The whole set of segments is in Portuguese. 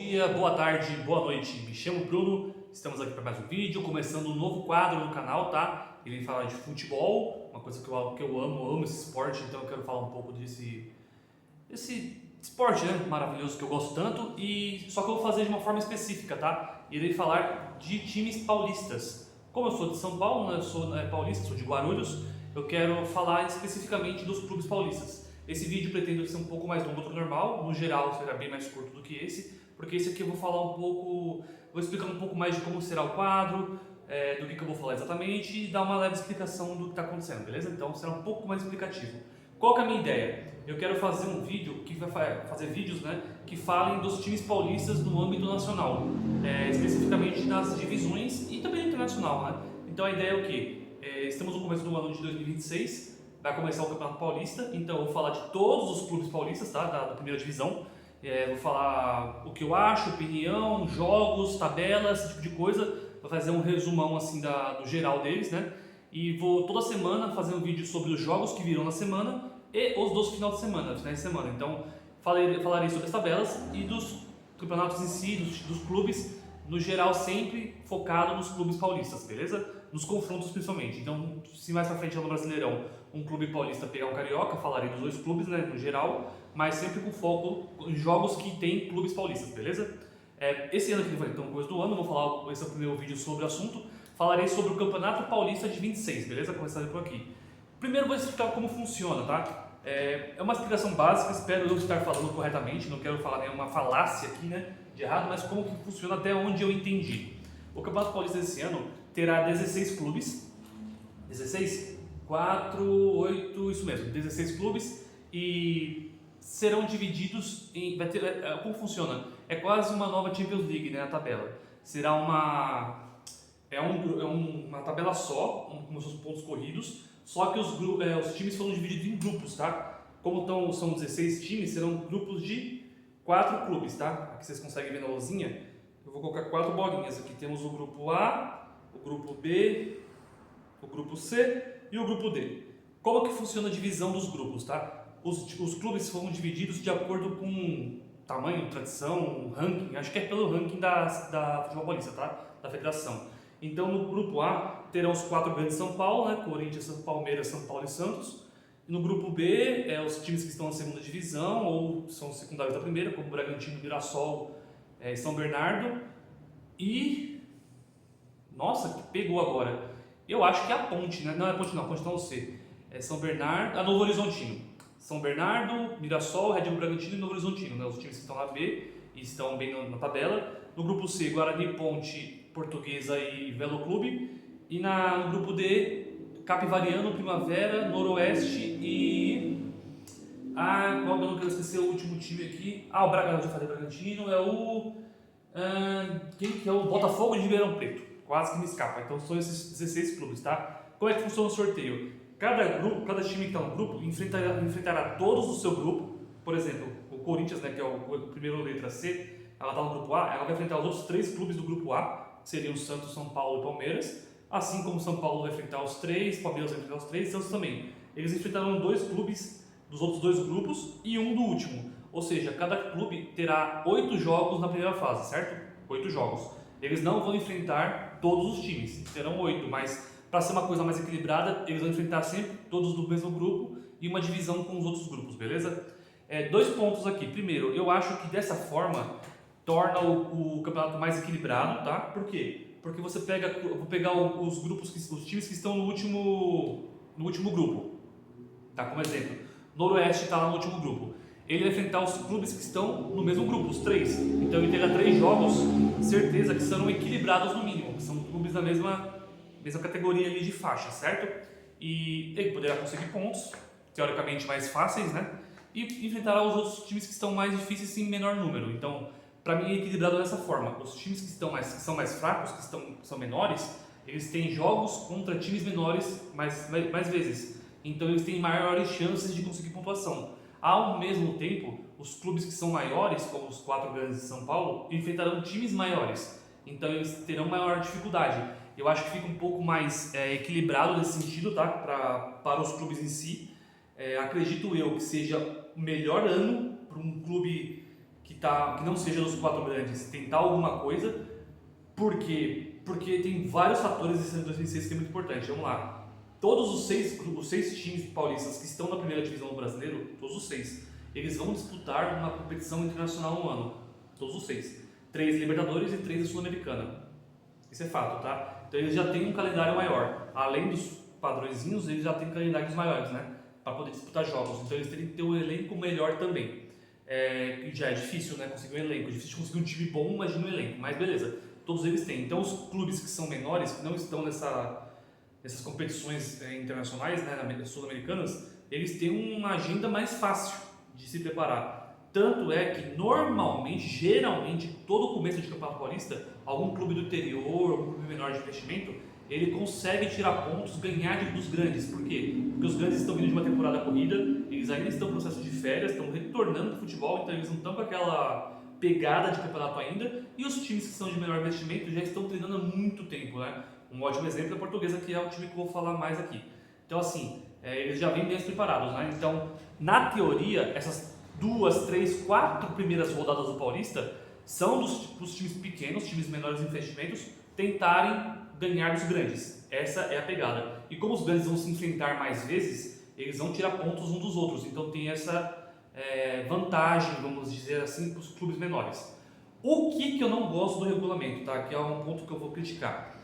dia, boa tarde, boa noite. Me chamo Bruno, estamos aqui para mais um vídeo, começando um novo quadro no canal, tá? Ele fala de futebol, uma coisa que eu amo esse esporte, então eu quero falar um pouco desse esporte, né? Maravilhoso que eu gosto tanto, e só que eu vou fazer de uma forma específica, tá? Irei falar de times paulistas. Como eu sou de São Paulo, né? Eu sou paulista, sou de Guarulhos, eu quero falar especificamente dos clubes paulistas. Esse vídeo pretendo ser um pouco mais longo do que o normal, no geral será bem mais curto do que esse, porque esse aqui eu vou falar um pouco, vou explicar um pouco mais de como será o quadro, do que eu vou falar exatamente e dar uma leve explicação do que está acontecendo, beleza? Então será um pouco mais explicativo. Qual que é a minha ideia? Eu quero fazer um vídeo que vai fazer vídeos, né, que falem dos times paulistas no âmbito nacional, especificamente nas divisões e também internacional, né? Então a ideia é o quê? Estamos no começo do ano de 2026. Vai começar o Campeonato Paulista, então eu vou falar de todos os clubes paulistas, tá? da primeira divisão. Vou falar o que eu acho, opinião, jogos, tabelas, esse tipo de coisa. Vou fazer um resumão assim do geral deles, né? E vou toda semana fazer um vídeo sobre os jogos que virão na semana e os dos finais de semana. Então falarei sobre as tabelas e dos campeonatos em si, dos clubes no geral, sempre focado nos clubes paulistas, beleza? Nos confrontos principalmente. Então, se mais pra frente no Brasileirão um clube paulista pegar um carioca, falarei dos dois clubes, né, no geral, mas sempre com foco em jogos que tem clubes paulistas, beleza? Esse ano aqui, então, coisa do ano, eu vou falar, esse é o primeiro vídeo sobre o assunto, falarei sobre o Campeonato Paulista de 26, beleza? Começando por aqui. Primeiro vou explicar como funciona, tá? É uma explicação básica, espero eu estar falando corretamente, não quero falar nenhuma falácia aqui, né, de errado, mas como que funciona até onde eu entendi. O Campeonato Paulista desse ano terá 16 clubes, 16? 4, 8, isso mesmo, 16 clubes, e serão divididos em, como funciona? É quase uma nova Champions League, né, na tabela. Será uma tabela só, com os seus pontos corridos, só que os times foram divididos em grupos, tá? Como são 16 times, serão grupos de 4 clubes, tá? Aqui vocês conseguem ver na luzinha. Eu vou colocar 4 bolinhas aqui. Temos o grupo A, o grupo B, o grupo C e o grupo D. Como que funciona a divisão dos grupos, tá? Os clubes foram divididos de acordo com tamanho, tradição, ranking. Acho que é pelo ranking da Futebol Paulista, tá? Da federação. Então, no grupo A, terão os 4 grandes de São Paulo, né? Corinthians, Palmeiras, São Paulo e Santos. E no grupo B, os times que estão na segunda divisão ou são secundários da primeira, como Bragantino, Mirassol e São Bernardo. E... nossa, que pegou agora. Eu acho que é a Ponte, né? Não é a Ponte não, a Ponte não sei. É São Bernardo, Novo Horizontino. São Bernardo, Mirassol, Red Bull Bragantino e Novo Horizontino, né? Os times que estão na B e estão bem na tabela. No grupo C, Guarani, Ponte, Portuguesa e Velo Clube. E no grupo D, Capivariano, Primavera, Noroeste e... eu não quero esquecer o último time aqui. O Bragantino, já falei Bragantino, quem que é o Botafogo de Ribeirão Preto. Quase que me escapa. Então são esses 16 clubes, tá? Como é que funciona o sorteio? Cada time que está no grupo enfrentará todos o seu grupo. Por exemplo, o Corinthians, né, que é o primeiro letra C, ela está no grupo A, ela vai enfrentar os outros 3 clubes do grupo A, que seriam Santos, São Paulo e Palmeiras. Assim como São Paulo vai enfrentar os 3, Palmeiras vai enfrentar os 3, Santos também. Eles enfrentarão 2 clubes dos outros 2 grupos e um do último. Ou seja, cada clube terá 8 jogos na primeira fase, certo? 8 jogos. Eles não vão enfrentar todos os times, terão 8, mas para ser uma coisa mais equilibrada, eles vão enfrentar sempre todos do mesmo grupo e uma divisão com os outros grupos, beleza? 2 pontos aqui. Primeiro, eu acho que dessa forma torna o campeonato mais equilibrado, tá? Por quê? Porque eu vou pegar os times que estão no último grupo, tá? Como exemplo, Noroeste está lá no último grupo. Ele vai enfrentar os clubes que estão no mesmo grupo, os 3. Então ele terá 3 jogos, certeza que serão equilibrados no mínimo, que são clubes da mesma categoria ali de faixa, certo? E ele poderá conseguir pontos, teoricamente mais fáceis, né? E enfrentará os outros times que estão mais difíceis em menor número. Então, para mim é equilibrado dessa forma. Os times que são mais fracos, que são menores, eles têm jogos contra times menores mais vezes. Então eles têm maiores chances de conseguir pontuação. Ao mesmo tempo, os clubes que são maiores, como os 4 grandes de São Paulo, enfrentarão times maiores. Então eles terão maior dificuldade. Eu acho que fica um pouco mais equilibrado nesse sentido, tá? Para os clubes em si. Acredito eu que seja o melhor ano para um clube que não seja dos 4 grandes, tentar alguma coisa. Por quê? Porque tem vários fatores desse ano de 2006 que é muito importante. Vamos lá. Todos os seis times paulistas que estão na primeira divisão do brasileiro, todos os 6, eles vão disputar uma competição internacional no ano. Todos os 6. 3 Libertadores e 3 Sul-Americana. Isso é fato, tá? Então eles já têm um calendário maior. Além dos padrõezinhos, eles já têm calendários maiores, né? Para poder disputar jogos. Então eles teriam que ter um elenco melhor também. Já é difícil, né? Conseguir um elenco. É difícil conseguir um time bom, imagina um elenco. Mas beleza, todos eles têm. Então os clubes que são menores, que não estão nessas competições internacionais, né, sul-americanas, eles têm uma agenda mais fácil de se preparar. Tanto é que normalmente, geralmente, todo começo de Campeonato Paulista, algum clube do interior, algum clube menor de investimento, ele consegue tirar pontos, ganhar dos grandes. Por quê? Porque os grandes estão vindo de uma temporada corrida, eles ainda estão em processo de férias, estão retornando para o futebol, então eles não estão com aquela pegada de campeonato ainda, e os times que são de menor investimento já estão treinando há muito tempo, né? Um ótimo exemplo é a Portuguesa, que é o time que eu vou falar mais aqui. Então assim, eles já vêm bem preparados, né? Então, na teoria, essas 2, 3, 4 primeiras rodadas do Paulista são dos times pequenos, times menores de investimentos, tentarem ganhar dos grandes. Essa é a pegada. E como os grandes vão se enfrentar mais vezes, eles vão tirar pontos um dos outros. Então tem essa vantagem, vamos dizer assim, para os clubes menores. O que eu não gosto do regulamento, tá? Que é um ponto que eu vou criticar.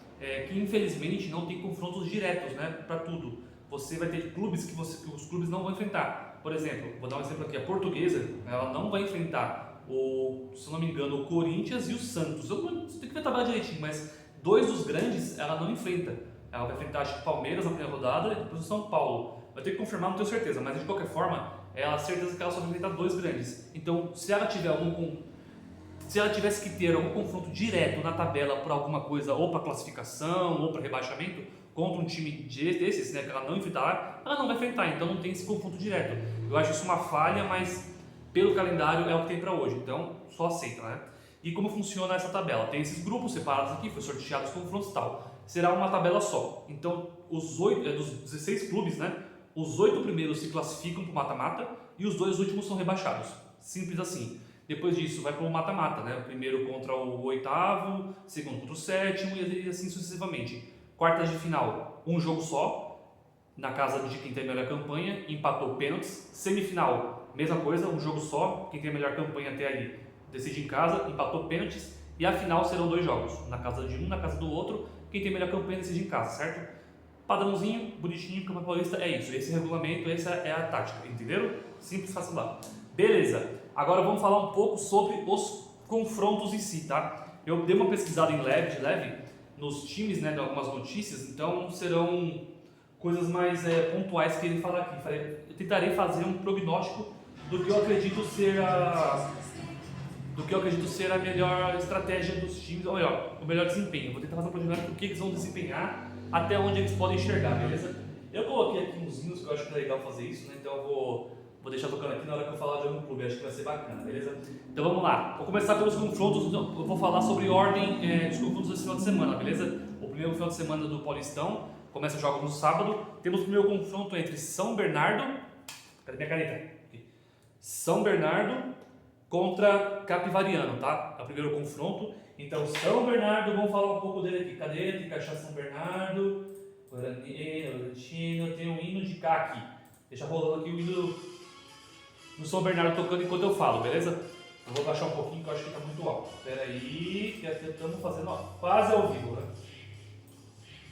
Que infelizmente não tem confrontos diretos, né? Para tudo. Você vai ter clubes que os clubes não vão enfrentar. Por exemplo, vou dar um exemplo aqui, a Portuguesa, ela não vai enfrentar, se eu não me engano, o Corinthians e o Santos. Você tem que ver a tabela direitinho, mas 2 dos grandes ela não enfrenta. Ela vai enfrentar, acho que o Palmeiras na primeira rodada e depois o São Paulo. Vai ter que confirmar, não tenho certeza, mas de qualquer forma, ela certeza que ela só vai enfrentar 2 grandes. Então, se ela tivesse que ter algum confronto direto na tabela por alguma coisa, ou para classificação, ou para rebaixamento, contra um time desses, né, que ela não enfrentar, ela não vai enfrentar, então não tem esse confronto direto. Eu acho isso uma falha, mas pelo calendário é o que tem para hoje, então só aceita, né? E como funciona essa tabela? Tem esses grupos separados aqui, foi sorteados os confrontos e tal. Será uma tabela só. Então, dos 16 clubes, né, os 8 primeiros se classificam para o mata-mata e os 2 últimos são rebaixados. Simples assim. Depois disso vai para o mata-mata, né? O primeiro contra o 8º, segundo contra o 7º e assim sucessivamente. Quartas de final, um jogo só, na casa de quem tem a melhor campanha, empatou pênaltis. Semifinal, mesma coisa, um jogo só, quem tem a melhor campanha até ali decide em casa, empatou pênaltis. E a final serão 2 jogos, na casa de um, na casa do outro, quem tem a melhor campanha decide em casa, certo? Padrãozinho, bonitinho, Campeonato Paulista é isso, esse regulamento, essa é a tática, entenderam? Simples, fácil lá. Beleza, agora vamos falar um pouco sobre os confrontos em si, tá? Eu dei uma pesquisada de leve, nos times, né, de algumas notícias, então serão coisas mais pontuais que ele fala aqui. Eu tentarei fazer um prognóstico do que eu acredito ser a melhor estratégia dos times, ou melhor, o melhor desempenho. Vou tentar fazer um prognóstico do que eles vão desempenhar, até onde eles podem enxergar, beleza? Eu coloquei aqui uns hinos que eu acho que é legal fazer isso, né? Então eu vou deixar tocando aqui na hora que eu falar de algum clube, acho que vai ser bacana, beleza? Então vamos lá, vou começar pelos confrontos, eu vou falar sobre ordem dos confrontos desse final de semana, beleza? O primeiro final de semana do Paulistão, começa jogos no sábado, temos o primeiro confronto entre São Bernardo, cadê minha caneta? Aqui. São Bernardo contra Capivariano, tá? É o primeiro confronto, então São Bernardo, vamos falar um pouco dele aqui, cadê? Tem Cachaça São Bernardo, Guarani, Argentina, tem um hino de cá aqui, deixa rolando aqui o hino no São Bernardo tocando enquanto eu falo, beleza? Eu vou baixar um pouquinho que eu acho que está muito alto. Espera aí, que aqui estamos fazendo quase ao vivo, né?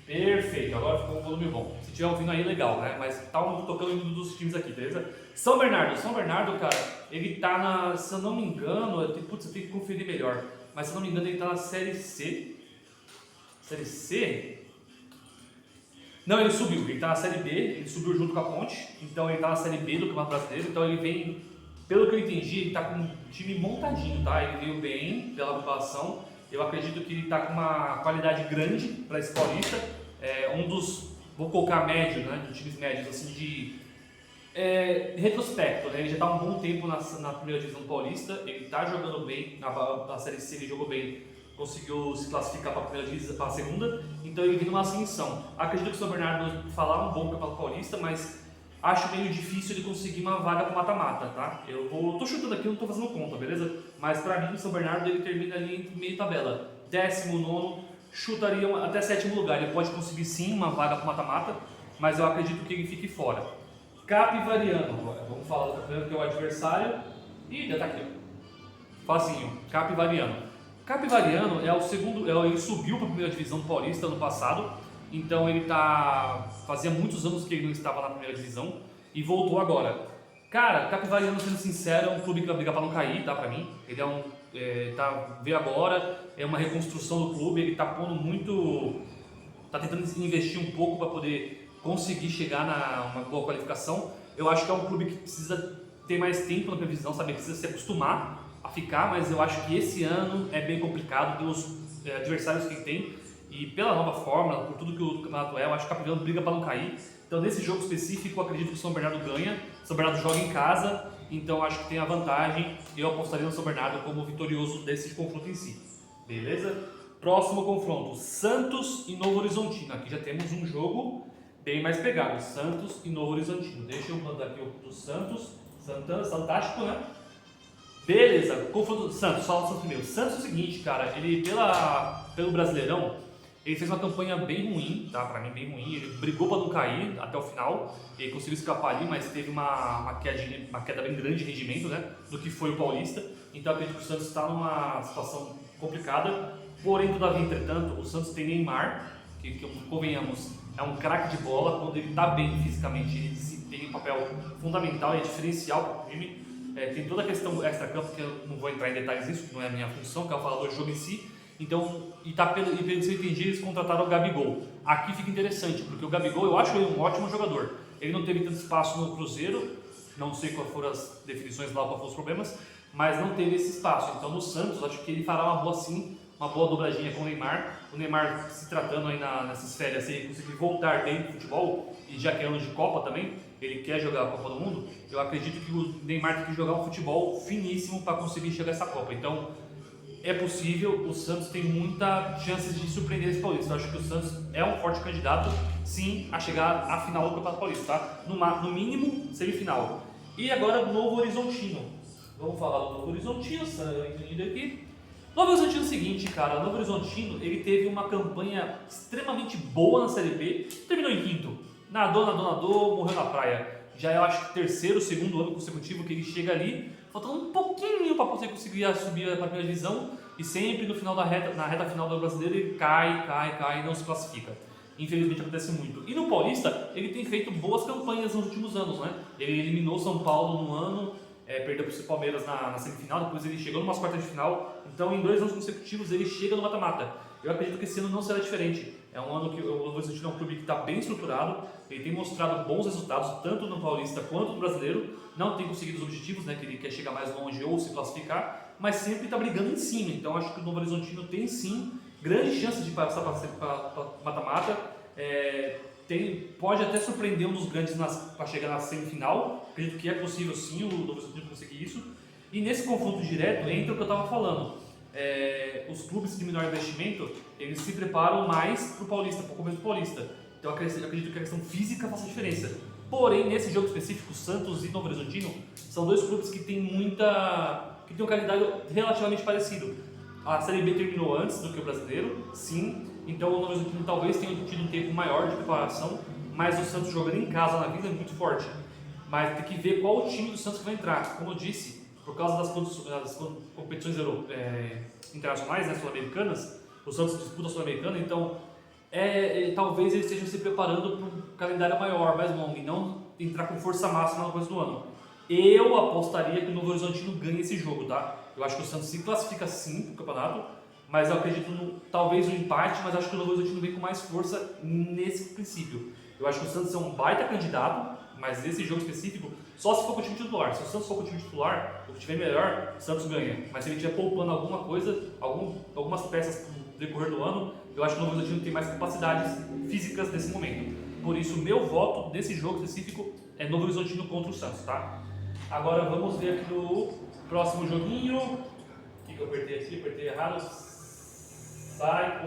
Perfeito, agora ficou um volume bom. Se tiver ouvindo aí, legal, né? Mas tá tocando o hino dos times aqui, beleza? São Bernardo, cara, ele tá na, se eu não me engano, eu tenho que conferir melhor, mas se eu não me engano ele tá na Série C. Série C? Não, ele subiu, ele está na Série B, ele subiu junto com a Ponte, então ele está na Série B do Campeonato Brasileiro, então ele vem, pelo que eu entendi, ele está com um time montadinho, tá? Ele veio bem pela população, eu acredito que ele está com uma qualidade grande para esse Paulista, vou colocar médio, né, de times médios, assim, de retrospecto, né? Ele já está há um bom tempo na primeira divisão do Paulista, ele está jogando bem, na Série C ele jogou bem, conseguiu se classificar para a primeira divisão, para a segunda, então ele vem numa ascensão. Acredito que o São Bernardo falar um bom Campeonato Paulista, mas acho meio difícil ele conseguir uma vaga para mata-mata, tá? Tô chutando aqui, não tô fazendo conta, beleza? Mas para mim o São Bernardo ele termina ali entre meio tabela. 19º, chutaria até 7º lugar. Ele pode conseguir sim uma vaga para mata-mata, mas eu acredito que ele fique fora. Capivariano, vamos falar do Capivariano que é o adversário. Ih, já tá aqui, ó. Facinho, Capivariano. Capivariano é o segundo, ele subiu para a primeira divisão do Paulista ano passado, então fazia muitos anos que ele não estava na primeira divisão e voltou agora. Cara, Capivariano, sendo sincero, é um clube que vai brigar para não cair, tá, para mim. Ele veio agora, é uma reconstrução do clube, ele tá pondo muito, tá tentando investir um pouco para poder conseguir chegar uma boa qualificação. Eu acho que é um clube que precisa ter mais tempo na previsão, sabe? Precisa se acostumar a ficar, mas eu acho que esse ano é bem complicado pelos adversários que tem e pela nova fórmula, por tudo que o campeonato eu acho que o Capivariano briga para não cair. Então nesse jogo específico eu acredito que o São Bernardo ganha, o São Bernardo joga em casa, então acho que tem a vantagem e eu apostaria no São Bernardo como vitorioso desse confronto em si. Beleza? Próximo confronto, Santos e Novo Horizontino. Aqui já temos um jogo bem mais pegado, Santos e Novo Horizontino. Deixa eu mandar aqui o do Santos, Santana, fantástico, né? Beleza, confronto do Santos, fala do Santos primeiro. Santos é o seguinte, cara, ele pelo Brasileirão, ele fez uma campanha bem ruim, tá? Pra mim bem ruim, ele brigou pra não cair até o final, ele conseguiu escapar ali, mas teve uma queda bem grande de rendimento, né? Do que foi o Paulista, então eu acredito que o Santos está numa situação complicada, porém, todavia, entretanto, o Santos tem Neymar, que convenhamos, é um craque de bola, quando ele tá bem fisicamente, ele desempenha um papel fundamental e é diferencial pro time. Tem toda a questão extra-campo, que eu não vou entrar em detalhes disso, que não é a minha função, que é o falar do jogo em si. Então, pelo que eu entendi, eles contrataram o Gabigol. Aqui fica interessante, porque o Gabigol, eu acho ele um ótimo jogador. Ele não teve tanto espaço no Cruzeiro, não sei quais foram as definições lá, quais foram os problemas, mas não teve esse espaço. Então, no Santos, acho que ele fará uma boa dobradinha com o Neymar. O Neymar se tratando aí nessas férias, se ele conseguir voltar bem no futebol, e já que é ano de Copa também, ele quer jogar a Copa do Mundo, eu acredito que o Neymar tem que jogar um futebol finíssimo para conseguir chegar a essa Copa. Então, é possível, o Santos tem muita chance de surpreender esse Paulista. Eu acho que o Santos é um forte candidato, sim, a chegar à final do Campeonato Paulista, tá? No mínimo, semifinal. E agora, Novo Horizontino. Vamos falar do Novo Horizontino, entendido aqui. Novo Horizontino é o seguinte, cara, o Novo Horizontino, ele teve uma campanha extremamente boa na Série B, terminou em quinto. Nadou, morreu na praia. Já eu acho que segundo ano consecutivo que ele chega ali, faltando um pouquinho para você conseguir subir para a primeira divisão, e sempre no final na reta final do Brasileiro ele cai e não se classifica. Infelizmente acontece muito. E no Paulista, ele tem feito boas campanhas nos últimos anos, né? Ele eliminou São Paulo no ano, perdeu para o Palmeiras na semifinal, depois ele chegou numa quartas de final, então em 2 anos consecutivos ele chega no mata-mata. Eu acredito que esse ano não será diferente. É um ano que o Novo Horizontino é um clube que está bem estruturado, ele tem mostrado bons resultados, tanto no Paulista quanto no Brasileiro, não tem conseguido os objetivos, né, que ele quer chegar mais longe ou se classificar, mas sempre está brigando em cima. Então acho que o Novo Horizontino tem sim grande chance de passar para mata-mata, pode até surpreender um dos grandes para chegar na semifinal. Acredito que é possível sim o Novo Horizontino conseguir isso. E nesse confronto direto entra o que eu estava falando. Os clubes de menor investimento, eles se preparam mais para o Paulista, para o começo do Paulista. Então eu acredito que a questão física faça diferença. Porém, nesse jogo específico, Santos e Novo Horizontino são 2 clubes que têm um calendário relativamente parecido. A Série B terminou antes do que o Brasileiro, sim. Então o Novo Horizontino talvez tenha tido um tempo maior de preparação, mas o Santos jogando em casa na vida é muito forte. Mas tem que ver qual o time do Santos que vai entrar. Como eu disse, por causa das competições internacionais, né, sul-americanas, o Santos disputa a Sul-Americana, então talvez eles estejam se preparando para um calendário maior, mais longo, e não entrar com força máxima no começo do ano. Eu apostaria que o Novo Horizontino ganhe esse jogo, tá? Eu acho que o Santos se classifica sim para o campeonato, mas eu acredito talvez um empate, mas acho que o Novo Horizontino vem com mais força nesse princípio. Eu acho que o Santos é um baita candidato, mas nesse jogo específico, só se for com o time titular. Se o Santos for com o time titular, o que tiver melhor, o Santos ganha. Mas se ele estiver poupando alguma coisa, algumas peças no decorrer do ano, eu acho que o Novo Horizontino tem mais capacidades físicas nesse momento. Por isso, o meu voto nesse jogo específico é Novo Horizontino contra o Santos, tá? Agora vamos ver aqui no próximo joguinho. O que eu apertei aqui? Apertei errado. Sai.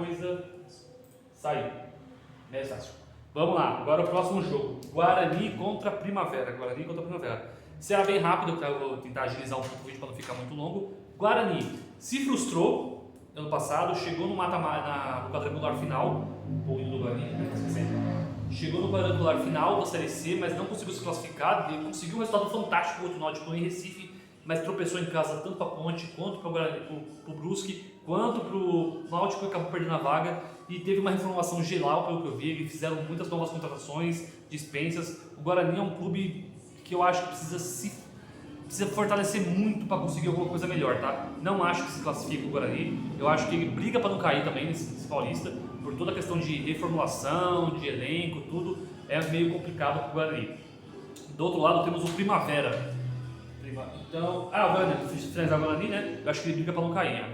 É fácil. Vamos lá, agora o próximo jogo. Guarani contra Primavera. Guarani contra Primavera. Será bem rápido, eu vou tentar agilizar um pouco o vídeo para não ficar muito longo. Guarani se frustrou ano passado, chegou no no quadrangular final, ou do Guarani, né? Chegou no quadrangular final da Série C, mas não conseguiu se classificar. Ele conseguiu um resultado fantástico contra o Náutico em Recife, mas tropeçou em casa tanto para a Ponte, quanto para o Brusque, quanto para o Náutico, que acabou perdendo a vaga. E teve uma reformulação geral, pelo que eu vi. Eles fizeram muitas novas contratações, dispensas. O Guarani é um clube que eu acho que precisa fortalecer muito para conseguir alguma coisa melhor, tá? Não acho que se classifique o Guarani. Eu acho que ele briga para não cair também nesse Paulista, por toda a questão de reformulação, de elenco, tudo. É meio complicado para o Guarani. Do outro lado temos o Primavera. Então, o Guarani, finalizar o Guarani, né? Eu acho que ele briga para não cair.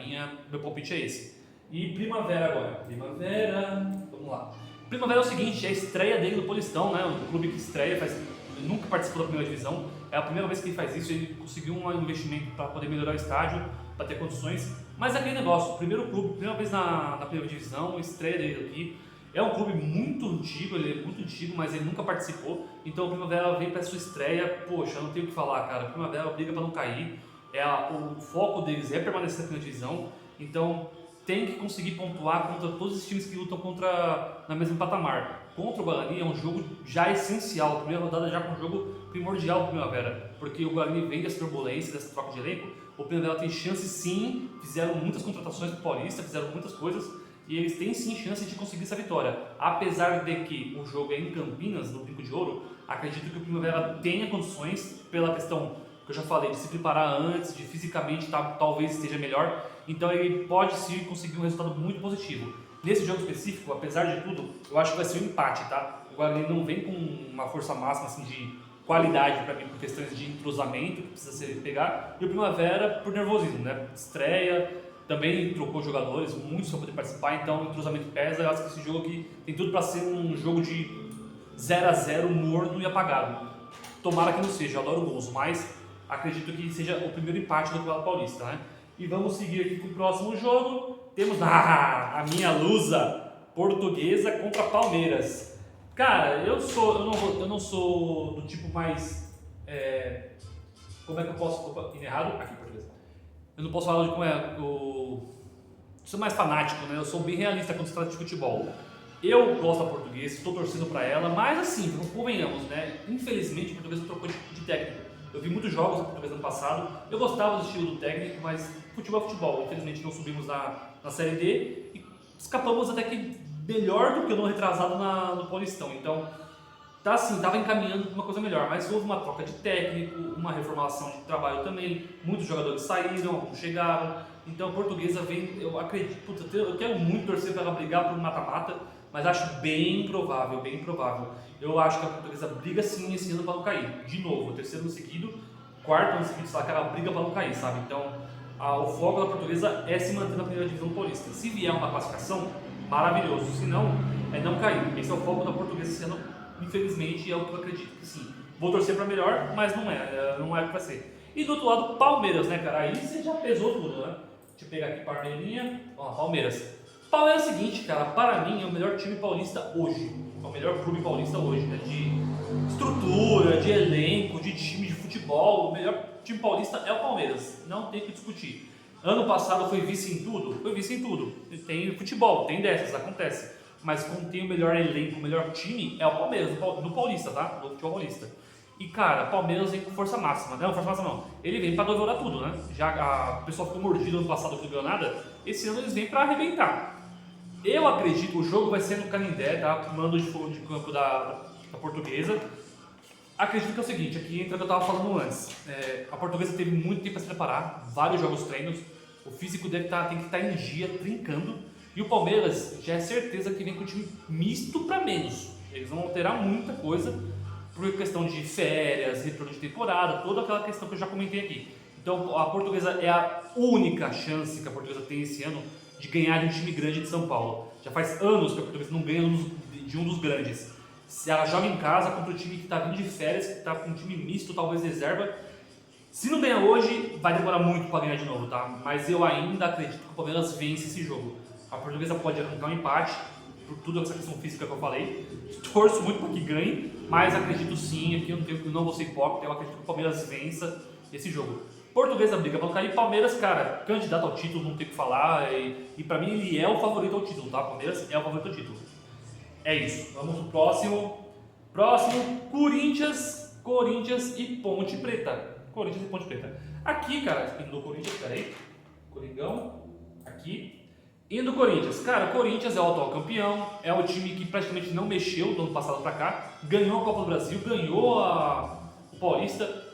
Meu palpite é esse. E Primavera agora. Primavera, vamos lá. Primavera é o seguinte, é a estreia dele no Paulistão, né? Um clube que estreia, ele nunca participou da primeira divisão. É a primeira vez que ele faz isso, ele conseguiu um investimento para poder melhorar o estádio, para ter condições. Mas é aquele negócio, primeiro clube, primeira vez na primeira divisão, estreia dele aqui. É um clube muito antigo, ele é muito antigo, mas ele nunca participou. Então o Primavera vem para sua estreia, poxa, eu não tenho o que falar, cara. O Primavera briga para não cair, o foco deles é permanecer na primeira divisão. Então tem que conseguir pontuar contra todos os times que lutam na mesma patamar. Contra o Guarani é um jogo já essencial, a primeira rodada já com um jogo primordial para o Primavera, porque o Guarani vem dessa turbulência, dessa troca de elenco. O Primavera tem chance sim, fizeram muitas contratações para o Paulista, fizeram muitas coisas, e eles têm sim chance de conseguir essa vitória. Apesar de que o jogo é em Campinas, no Brinco de Ouro, acredito que o Primavera tenha condições, pela questão que eu já falei, de se preparar antes, de fisicamente talvez esteja melhor. Então ele pode sim conseguir um resultado muito positivo. Nesse jogo específico, apesar de tudo, eu acho que vai ser um empate, tá? O Guarani não vem com uma força máxima assim, de qualidade para mim, por questões de entrosamento que precisa ser pegar. E o Primavera por nervosismo, né? Estreia, também trocou jogadores, muitos para poder participar, então o entrosamento pesa. Eu acho que esse jogo aqui tem tudo para ser um jogo de 0-0 morno e apagado. Tomara que não seja, eu adoro gols, mas acredito que seja o primeiro empate do Campeonato Paulista, né? E vamos seguir aqui com o próximo jogo. Temos a minha lusa, Portuguesa contra Palmeiras. Cara, eu não sou do tipo mais... como é que eu posso... Opa, errado? Aqui, Portuguesa. Eu não posso falar de como é sou mais fanático, né? Eu sou bem realista quando se trata de futebol. Eu gosto da Portuguesa, estou torcendo para ela, mas assim, convenhamos, né? Infelizmente, a Portuguesa trocou de técnico. Eu vi muitos jogos da Portuguesa ano passado, eu gostava do estilo do técnico, mas futebol é futebol. Infelizmente não subimos na Série D e escapamos até que melhor do que o ano retrasado no Paulistão. Então, tá assim, estava encaminhando para uma coisa melhor, mas houve uma troca de técnico, uma reformulação de trabalho também, muitos jogadores saíram, alguns chegaram. Então a Portuguesa vem, eu acredito, eu quero muito torcer para ela brigar por um mata-mata, mas acho bem improvável, bem improvável. Eu acho que a Portuguesa briga sim esse ano para não cair. De novo, o terceiro ano seguido, quarto ano seguido, sabe, que ela briga para não cair, sabe? Então, o foco da Portuguesa é se manter na primeira divisão paulista. Se vier uma classificação, maravilhoso. Se não, é não cair. Esse é o foco da Portuguesa esse ano, infelizmente, é o que eu acredito que sim. Vou torcer para melhor, mas não é o que vai ser. E do outro lado, Palmeiras, né, cara? Aí você já pesou tudo, né? Deixa eu pegar aqui Palmeirinha. Ó, Palmeiras. Palmeiras é o seguinte, cara, para mim é o melhor time paulista hoje. É o melhor clube paulista hoje, né? De estrutura, de elenco, de time de futebol. O melhor time paulista é o Palmeiras. Não tem o que discutir. Ano passado foi vice em tudo? Foi vice em tudo. Tem futebol, tem dessas, acontece. Mas quando tem o melhor elenco, o melhor time, é o Palmeiras, no Paulista, tá? No futebol paulista. E cara, Palmeiras vem com força máxima. Não, força máxima não. Ele vem pra devorar tudo, né? Já o pessoal ficou mordido ano passado que não ganhou nada. Esse ano eles vêm pra arrebentar. Eu acredito, o jogo vai ser no Canindé, tá? Mando de campo da Portuguesa. Acredito que é o seguinte, aqui entra o que eu estava falando antes. A Portuguesa teve muito tempo para se preparar, vários jogos treinos. O físico tem que estar em dia, trincando. E o Palmeiras já é certeza que vem com um time misto para menos. Eles vão alterar muita coisa por questão de férias, retorno de temporada, toda aquela questão que eu já comentei aqui. Então a Portuguesa é a única chance que a Portuguesa tem esse ano de ganhar de um time grande de São Paulo. Já faz anos que a Portuguesa não ganha de um dos grandes. Se ela joga em casa contra o time que está vindo de férias, que está com um time misto, talvez reserva, se não ganhar hoje, vai demorar muito para ganhar de novo, tá? Mas eu ainda acredito que o Palmeiras vence esse jogo. A Portuguesa pode arrancar um empate, por toda essa questão física que eu falei. Torço muito para que ganhe, mas acredito sim, aqui eu não vou ser hipócrita, eu acredito que o Palmeiras vença esse jogo. Portuguesa briga para não cair, Palmeiras, cara, candidato ao título, não tem o que falar, e para mim ele é o favorito ao título, tá? Palmeiras é o favorito ao título. É isso, vamos pro próximo. Próximo, Corinthians e Ponte Preta. Corinthians e Ponte Preta. Aqui, cara, indo do Corinthians, peraí. Coringão, aqui. Indo do Corinthians. Cara, o Corinthians é o atual campeão, é o time que praticamente não mexeu do ano passado pra cá. Ganhou a Copa do Brasil, ganhou o Paulista.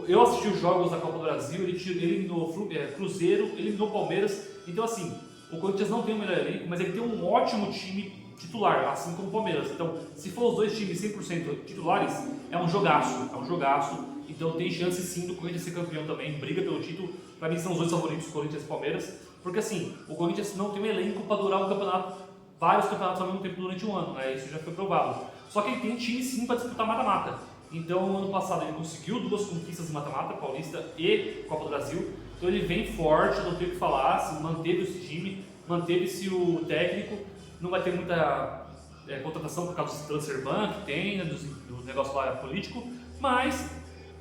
Eu assisti os jogos da Copa do Brasil, ele eliminou o Cruzeiro, eliminou o Palmeiras. Então, assim, o Corinthians não tem o melhor elenco, mas ele tem um ótimo time titular, assim como o Palmeiras. Então, se for os dois times 100% titulares, é um jogaço. Então, tem chance sim do Corinthians ser campeão também, briga pelo título. Para mim, são os dois favoritos, Corinthians e Palmeiras. Porque, assim, o Corinthians não tem um elenco para durar um campeonato, vários campeonatos ao mesmo tempo durante um ano, né? Isso já foi provado. Só que ele tem time sim para disputar mata-mata. Então, ano passado ele conseguiu 2 conquistas de mata-mata, Paulista e Copa do Brasil. Então ele vem forte, não tem o que falar, assim, manteve-se o time, manteve-se o técnico. Não vai ter muita contratação por causa do transfer ban que tem, né, do negócio lá político, mas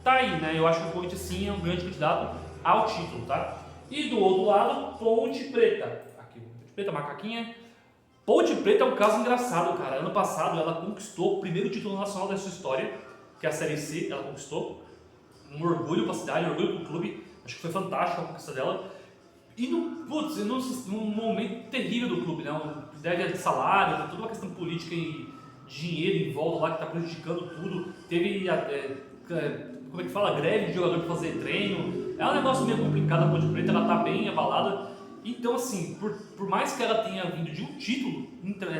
tá aí, né? Eu acho que o Corinthians sim é um grande candidato ao título, tá? E do outro lado, Ponte Preta. Aqui, Ponte Preta, macaquinha. Ponte Preta é um caso engraçado, cara. Ano passado ela conquistou o primeiro título nacional da sua história, que é a Série C, ela conquistou. Um orgulho para a cidade, um orgulho para o clube. Acho que foi fantástica a conquista dela. E num momento terrível do clube, né? Deve de salário, toda uma questão política e dinheiro em volta lá que está prejudicando tudo. Teve, como é que fala, greve de jogador para fazer treino. É um negócio meio complicado, a Ponte Preta, ela está bem abalada. Então, assim, por mais que ela tenha vindo de um título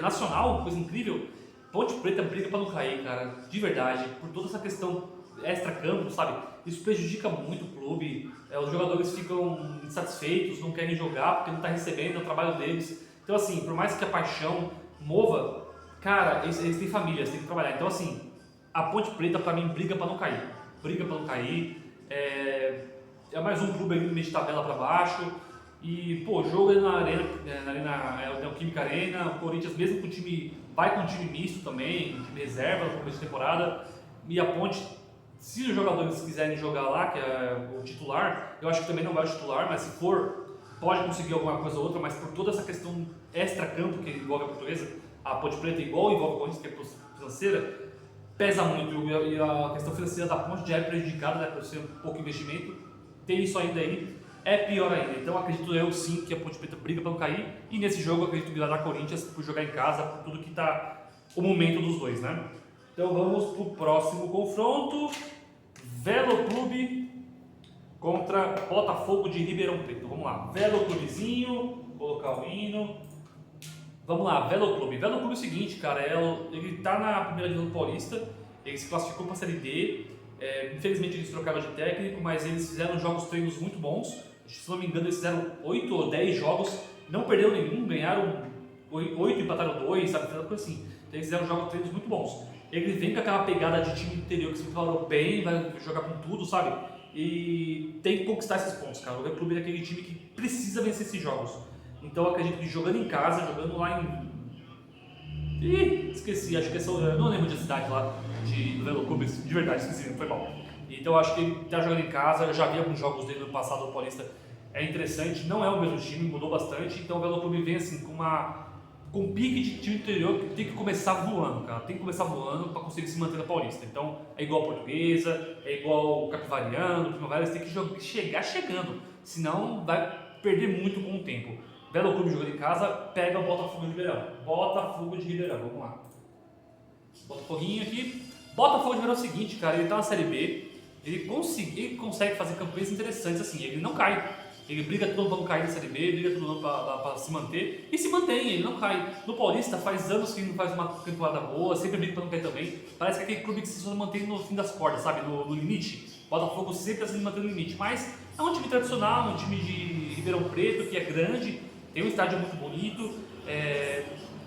nacional, coisa incrível, Ponte Preta briga para não cair, cara, de verdade, por toda essa questão extra-campo, sabe? Isso prejudica muito o clube, os jogadores ficam insatisfeitos, não querem jogar porque não está recebendo o trabalho deles. Então, assim, por mais que a paixão mova, cara, eles têm família, eles têm que trabalhar. Então, assim, a Ponte Preta, para mim, briga para não cair. Briga para não cair, é mais um clube ali no meio de tabela para baixo. E, pô, o jogo é na Arena, é o Química Arena, o Corinthians mesmo com o time, vai com um time misto também, um time reserva no começo de temporada, e a Ponte, se os jogadores quiserem jogar lá, que é o titular, eu acho que também não vai o titular, mas se for, pode conseguir alguma coisa ou outra, mas por toda essa questão extra-campo que envolve a Portuguesa, a Ponte Preta igual envolve o Corinthians, que é financeira, pesa muito, e a questão financeira da Ponte já é prejudicada, né, por ser um pouco investimento, tem isso ainda aí, é pior ainda. Então acredito eu sim que a Ponte Preta briga para não cair, e nesse jogo eu acredito que vai dar Corinthians por jogar em casa, por tudo que está o momento dos dois, né? Então vamos pro próximo confronto, Velo Clube contra Botafogo de Ribeirão Preto. Vamos lá, Velo Clubezinho, colocar o hino. Vamos lá, Velo Clube. Velo Clube é o seguinte, cara, ele tá na primeira divisão paulista, ele se classificou para a Série D. Infelizmente eles trocaram de técnico, mas eles fizeram jogos treinos muito bons. Se não me engano, eles fizeram 8 ou 10 jogos, não perderam nenhum, ganharam 8 e empataram 2, sabe? Coisa assim. Então eles fizeram jogos treinos muito bons. Ele vem com aquela pegada de time interior que você falou bem, vai jogar com tudo, sabe? E tem que conquistar esses pontos, cara. O Velo Clube é aquele time que precisa vencer esses jogos. Então eu acredito que jogando em casa, jogando lá esqueci, acho que eu não lembro de cidade lá, do Velo Clube, de verdade, esqueci, foi mal. Então eu acho que ele está jogando em casa, eu já vi alguns jogos dele no passado, o Paulista é interessante, não é o mesmo time, mudou bastante, então o Velo Clube vem assim com um pique de time interior que tem que começar voando, cara, tem que começar voando para conseguir se manter na Paulista. Então é igual a Portuguesa, é igual o Capivariano, o Primavera, eles têm que chegar chegando, senão vai perder muito com o tempo. Velo Clube jogando em casa, pega o Botafogo de Ribeirão. Botafogo de Ribeirão, vamos lá. Botafoguinho aqui. Botafogo de Ribeirão é o seguinte, cara, ele tá na Série B, ele consegue fazer campanhas interessantes assim, ele não cai. Ele briga todo ano para não cair na Série B, briga todo ano para se manter, e se mantém, ele não cai. No Paulista faz anos que ele não faz uma temporada boa, sempre briga para não cair também. Parece que é aquele clube que se mantém no fim das cordas, sabe, no limite. Botafogo sempre se mantém no limite, mas é um time tradicional, um time de Ribeirão Preto, que é grande, tem um estádio muito bonito.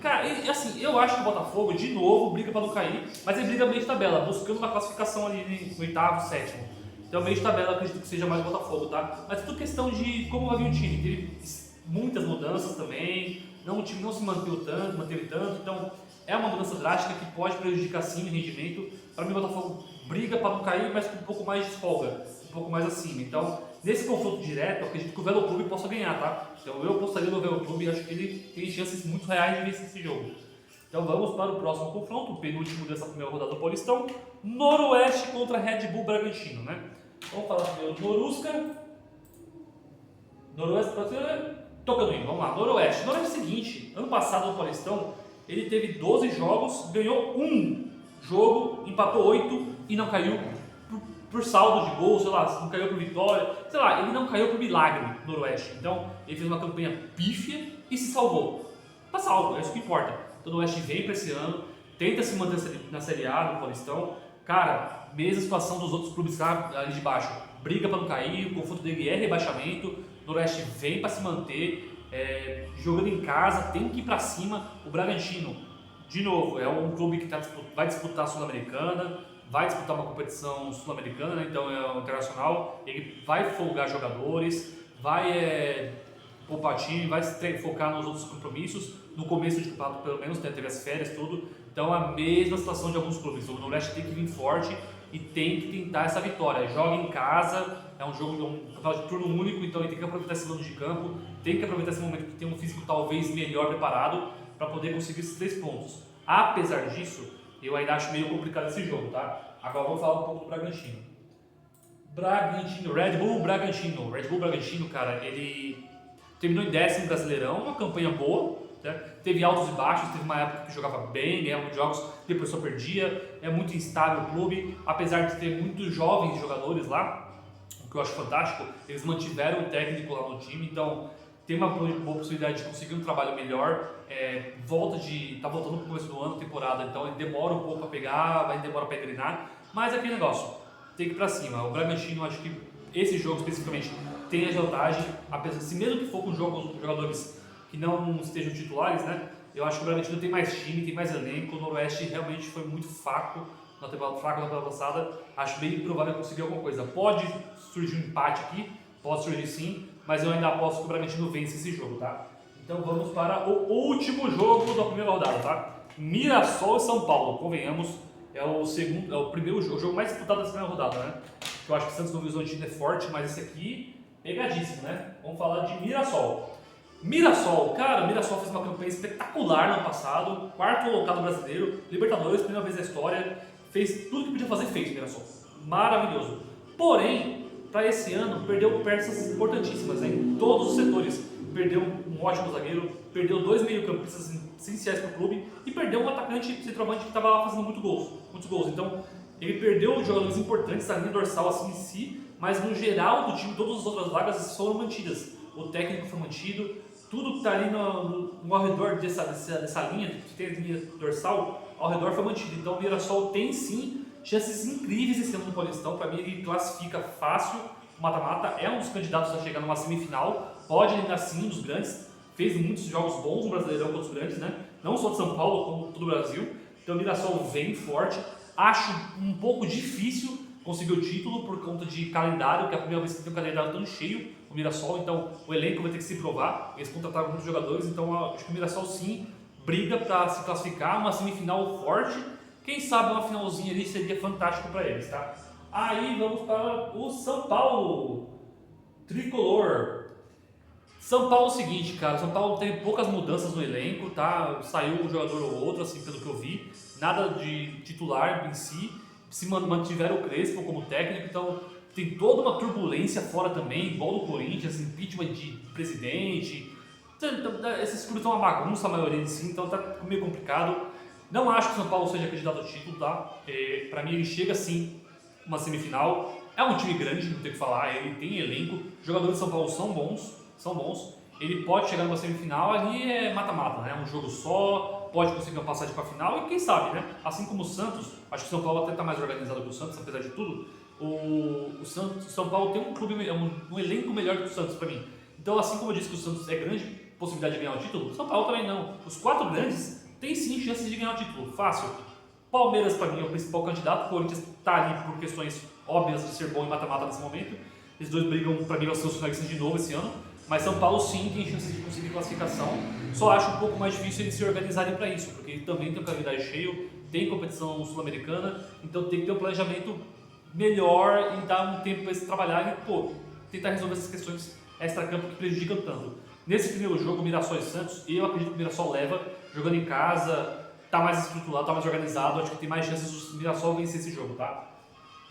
Cara, assim, eu acho que o Botafogo, de novo, briga para não cair, mas ele briga meio de tabela, buscando uma classificação ali no oitavo, sétimo. Então, meio de tabela, eu acredito que seja mais o Botafogo, tá? Mas tudo questão de como vai vir o time. Teve muitas mudanças também, o time não se manteve tanto, então é uma mudança drástica que pode prejudicar sim o rendimento. Para mim o Botafogo briga para não cair, mas com um pouco mais de folga, um pouco mais acima. Então, nesse confronto direto, eu acredito que o Velo Clube possa ganhar, tá? Então eu apostaria no Velo Clube e acho que ele tem chances muito reais de vencer esse jogo. Então vamos para o próximo confronto, o penúltimo dessa primeira rodada do Paulistão, Noroeste contra Red Bull Bragantino, né? Vamos falar primeiro Norusca. Noroeste, tocando aí, vamos lá, Noroeste. Noroeste é o seguinte, ano passado no Paulistão, ele teve 12 jogos, ganhou um jogo, empatou 8 e não caiu por saldo de gol, sei lá, não caiu por vitória, sei lá, ele não caiu por milagre no Noroeste. Então, ele fez uma campanha pífia e se salvou. Tá salvo, é isso que importa. Então, o Noroeste vem para esse ano, tenta se manter na Série A do Paulistão. Cara, mesma situação dos outros clubes ali de baixo. Briga para não cair, o confronto dele é rebaixamento. O Noroeste vem para se manter, jogando em casa, tem que ir para cima. O Bragantino, de novo, é um clube que vai disputar a Sul-Americana, vai disputar uma competição sul-americana, né? Então é o internacional, ele vai folgar jogadores, vai poupar time, vai focar nos outros compromissos, no começo de campeonato pelo menos, né? Teve as férias, tudo. Então é a mesma situação de alguns clubes, o Noroeste tem que vir forte e tem que tentar essa vitória. Joga em casa, é um campeonato de turno único, então ele tem que aproveitar esse mando de campo, tem que aproveitar esse momento que tem um físico talvez melhor preparado para poder conseguir esses 3 pontos. Apesar disso, eu ainda acho meio complicado esse jogo, tá? Agora vamos falar um pouco do Bragantino. Red Bull Bragantino, cara, ele terminou em 10º Brasileirão, uma campanha boa, né? Teve altos e baixos, teve uma época que jogava bem, ganhava muitos jogos, depois só perdia, é muito instável o clube, apesar de ter muitos jovens jogadores lá, o que eu acho fantástico, eles mantiveram o técnico lá no time, então tem uma boa possibilidade de conseguir um trabalho melhor, tá voltando para o começo do ano, temporada, então ele demora um pouco para pegar, vai demorar para engrenar, mas é aquele negócio, tem que ir para cima. O Bragantino, acho que esse jogo especificamente tem agiotagem, apesar de mesmo que for com jogadores que não estejam titulares, né? Eu acho que o Bragantino tem mais time, tem mais elenco, o Noroeste realmente foi muito fraco na temporada passada, acho bem provável conseguir alguma coisa. Pode surgir um empate aqui, pode surgir sim, mas eu ainda aposto que o Bragantino vence esse jogo, tá? Então vamos para o último jogo da primeira rodada, tá? Mirassol e São Paulo, convenhamos, é o jogo mais disputado dessa primeira rodada, né? Eu acho que o Santos Novo Horizontino é forte, mas esse aqui, pegadíssimo, né? Vamos falar de Mirassol. Mirassol fez uma campanha espetacular no ano passado, 4º colocado brasileiro, Libertadores, primeira vez na história, fez tudo que podia fazer, fez Mirassol. Maravilhoso. Porém, para esse ano, perdeu peças importantíssimas em todos os setores. Perdeu um ótimo zagueiro, perdeu 2 meio-campistas essenciais para o clube e perdeu um atacante centroavante que estava fazendo muitos gols. Então, ele perdeu jogadores importantes, a linha dorsal assim em si, mas no geral do time, todas as outras vagas foram mantidas. O técnico foi mantido, tudo que está ali no ao redor dessa linha, que tem a linha dorsal, ao redor foi mantido. Então, o Mirassol tem sim chances incríveis esse ano no Paulistão. Para mim, ele classifica fácil o mata-mata, é um dos candidatos a chegar numa semifinal, pode eliminar sim um dos grandes, fez muitos jogos bons no Brasileirão contra os grandes, né? Não só de São Paulo, como todo o Brasil. Então o Mirassol vem forte, acho um pouco difícil conseguir o título por conta de calendário, que é a primeira vez que tem um calendário tão cheio, o Mirassol, então o elenco vai ter que se provar, eles contrataram muitos jogadores, então acho que o Mirassol sim briga para se classificar, uma semifinal forte, quem sabe uma finalzinha ali seria fantástico para eles, tá? Aí vamos para o São Paulo, tricolor. São Paulo é o seguinte, cara, São Paulo teve poucas mudanças no elenco, tá? Saiu um jogador ou outro, assim, pelo que eu vi, nada de titular em si, se mantiveram o Crespo como técnico, então tem toda uma turbulência fora também, igual do Corinthians, impeachment de presidente, esses clubes estão uma bagunça, a maioria de si, então tá meio complicado. Não acho que o São Paulo seja candidato ao título, tá? Pra mim ele chega sim uma semifinal, é um time grande, não tem o que falar, ele tem elenco, os jogadores de São Paulo são bons, ele pode chegar numa semifinal, ali é mata-mata, né? Um jogo só, pode conseguir uma passagem para a final e quem sabe, né? Assim como o Santos, acho que o São Paulo até está mais organizado que o Santos, apesar de tudo, o São Paulo tem um clube, um elenco melhor que o Santos para mim. Então, assim como eu disse que o Santos é grande possibilidade de ganhar o título, o São Paulo também não. Os 4 grandes têm sim chances de ganhar o título, fácil. Palmeiras para mim é o principal candidato, o Corinthians está ali por questões óbvias de ser bom em mata-mata nesse momento. Esses dois brigam para mim, vão ser os finalistas de novo esse ano. Mas São Paulo sim tem chance de conseguir classificação, só acho um pouco mais difícil eles se organizarem para isso, porque ele também tem um calendário cheio, tem competição sul-americana, então tem que ter um planejamento melhor e dar um tempo para eles trabalharem e, pô, tentar resolver essas questões extra-campo que prejudicam tanto. Nesse primeiro jogo, Mirassol e Santos, eu acredito que o Mirassol leva, jogando em casa, tá mais estruturado, tá mais organizado, acho que tem mais chances do Mirassol vencer esse jogo, tá?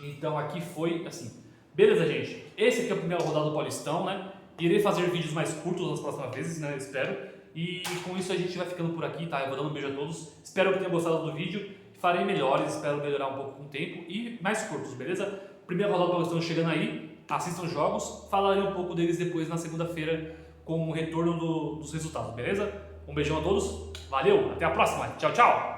Então aqui foi assim. Beleza, gente? Esse aqui é a primeira rodada do Paulistão, né? Irei fazer vídeos mais curtos nas próximas vezes, né? Eu espero. E com isso a gente vai ficando por aqui, tá? Eu vou dando um beijo a todos. Espero que tenham gostado do vídeo. Farei melhores, espero melhorar um pouco com o tempo e mais curtos, beleza? Primeira rodada do Paulistão chegando aí. Assistam os jogos. Falarei um pouco deles depois na segunda-feira com o retorno dos resultados, beleza? Um beijão a todos. Valeu, até a próxima. Tchau, tchau!